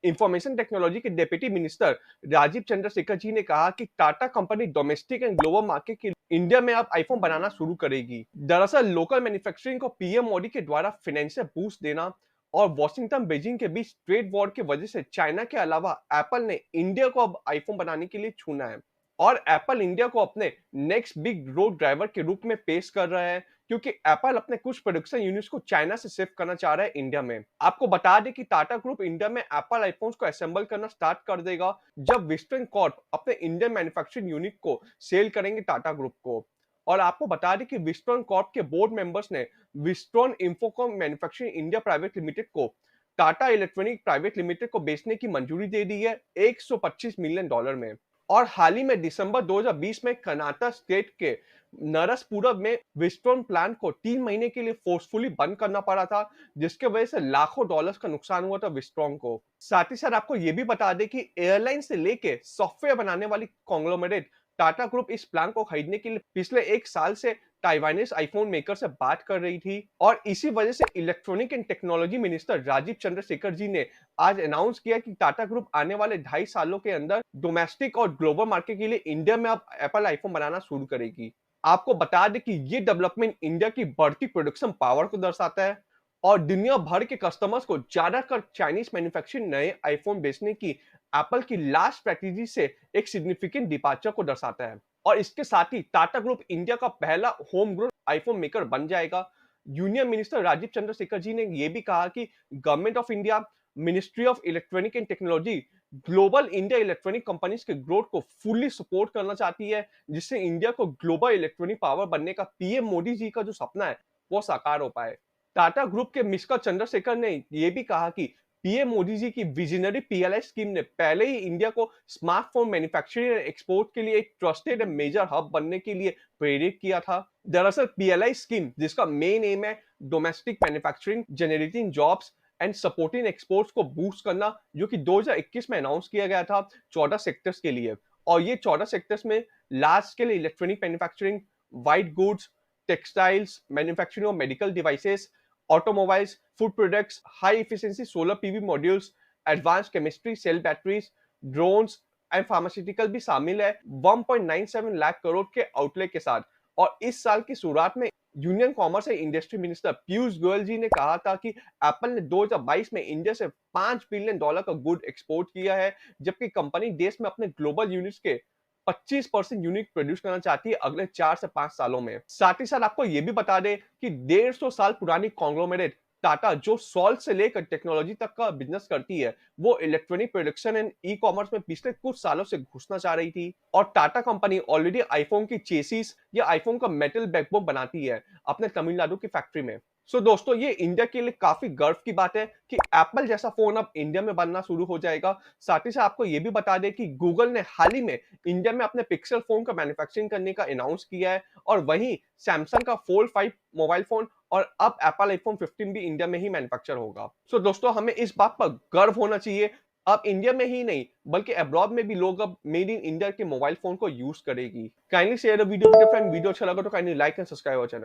Information technology के deputy minister Rajeev Chandrasekhar ji ने कहा कि Tata company domestic and global market के इंडिया में अब आईफोन बनाना शुरू करेगी। दरअसल लोकल मैन्युफैक्चरिंग को पीएम मोदी के द्वारा फाइनेंशियल बूस्ट देना और वॉशिंगटन बीजिंग के बीच ट्रेड वॉर की वजह से चाइना के अलावा एप्पल ने इंडिया को अब आईफोन बनाने के लिए चुना है। और एप्पल इंडिया को अपने नेक्स्ट बिग ग्रोथ ड्राइवर के रूप में पेश कर रहा है, क्योंकि एप्पल अपने कुछ प्रोडक्शन यूनिट्स को चाइना से शिफ्ट करना चाह रहा है इंडिया में। आपको बता दें कि टाटा ग्रुप इंडिया में एप्पल आईफोन्स को असेंबल करना स्टार्ट कर देगा जब विस्टर्न कॉर्प अपने इंडियन मैन्युफैक्चरिंग यूनिट को सेल करेंगे टाटा ग्रुप को। और आपको बता दें कि विस्टर्न कॉर्प के बोर्ड मेंबर्स ने western Infocomm manufacturing India private limited को टाटा इलेक्ट्रॉनिक प्राइवेट लिमिटेड को बेचने की मंजूरी दे दी है $125 मिलियन में। और हाल ही में दिसंबर 2020 में कर्नाटक स्टेट के नरसपुरम में विस्टर्न प्लांट को 3 महीने के लिए फोर्सफुली बंद करना पड़ा था, जिसके वजह से लाखों डॉलर्स का नुकसान हुआ था विस्टर्न को। साथ ही साथ आपको यह भी बता दें कि एयरलाइन से लेके सॉफ्टवेयर बनाने वाली कॉन्ग्लोमरेट टाटा ग्रुप इस प्लान को खरीदने के लिए पिछले 1 साल से ताइवानीज आईफोन मेकर से बात कर रही थी। और इसी वजह से electronic and technology minister Rajeev Chandrasekhar ji ने आज अनाउंस किया कि टाटा ग्रुप आने वाले 2.5 सालों के अंदर डोमेस्टिक और ग्लोबल मार्केट के लिए इंडिया में अब एप्पल आईफोन बनाना शुरू करेगी। आपको बता दें कि ये डेवलपमेंट इंडिया की बढ़ती प्रोडक्शन पावर को दर्शाता है और दुनिया भर के कस्टमर्स को ज्यादातर चाइनीज मैन्युफैक्चरिंग नए आईफोन बेचने की एप्पल की लास्ट स्ट्रेटेजी से एक सिग्निफिकेंट डिपार्चर को दर्शाता है। और इसके साथ ही टाटा ग्रुप इंडिया का पहला होम ग्रोन आईफोन मेकर बन जाएगा। यूनियन मिनिस्टर राजीव चंद्रशेखर जी ने यह भी कहा कि government of India, ministry of electronic and technology global India electronic companies के ग्रोथ को फुल्ली सपोर्ट करना चाहती है, जिससे इंडिया को ग्लोबल इलेक्ट्रॉनिक पावर बनने का पीएम मोदी जी का जो सपना है वो साकार हो पाए। टाटा ग्रुप के मिस्टर चंद्रशेखर ने यह भी कहा कि पीएम मोदी जी की विजनरी पीएलआई स्कीम ने पहले ही इंडिया को स्मार्टफोन मैन्युफैक्चरिंग एंड एक्सपोर्ट के लिए एक ट्रस्टेड एंड मेजर हब बनने के लिए प्रेरित किया था। दरअसल पीएलआई स्कीम, जिसका मेन एम है domestic manufacturing, generating jobs and supporting exports को बूस्ट करना, जो कि 2021 में अनाउंस किया गया था 14 सेक्टर्स के लिए। और ये 14 सेक्टर्स में large scale electronic manufacturing, white goods, textiles, manufacturing of medical devices, automobiles, food products, high efficiency solar PV modules, advanced chemistry, cell batteries, drones and pharmaceutical भी शामिल है 1.97 लाख करोड़ के आउटले के साथ। और इस साल की शुरुआत में union commerce and industry minister Piyush Goyal ji ने कहा था कि एप्पल ने 2022 में इंडिया से $5 बिलियन का गुड एक्सपोर्ट किया है, जबकि कंपनी देश में अपने ग्लोबल यूनिट्स के 25% यूनिट प्रोड्यूस करना चाहती है अगले 4 से 5 सालों में। साथ ही साथ आपको यह भी बता दें कि 150 साल पुरानी कॉन्ग्लोमरेट टाटा, जो सॉल्ट से लेकर टेक्नोलॉजी तक का बिजनेस करती है, वो electronic production and e commerce में पिछले कुछ सालों से घुसना चाह रही थी। और टाटा कंपनी ऑलरेडी आईफोन की चेसिस या आईफोन का मेटल बैकबोन बनाती है अपने तमिलनाडु की फैक्ट्री में। सो दोस्तों, ये इंडिया के लिए काफी गर्व की बात है कि एप्पल जैसा फोन अब इंडिया में बनना शुरू हो जाएगा। साथ ही साथ आपको यह भी बता दें कि गूगल ने हाल ही में इंडिया में अपने पिक्सल फोन का मैन्युफैक्चरिंग करने का अनाउंस किया है। और वहीं सैमसंग का फोल्ड 5 मोबाइल फोन और अब एप्पल आईफोन 15 भी इंडिया में ही मैन्युफैक्चर होगा। सो दोस्तों, हमें इस बात पर गर्व होना चाहिए। अब इंडिया में ही नहीं बल्कि अब्रॉड में भी लोग अब मेड इन इंडिया के मोबाइल फोन को यूज करेगी। Kindly share the video with your friend. Video अच्छा लगा तो kindly like and subscribe our channel.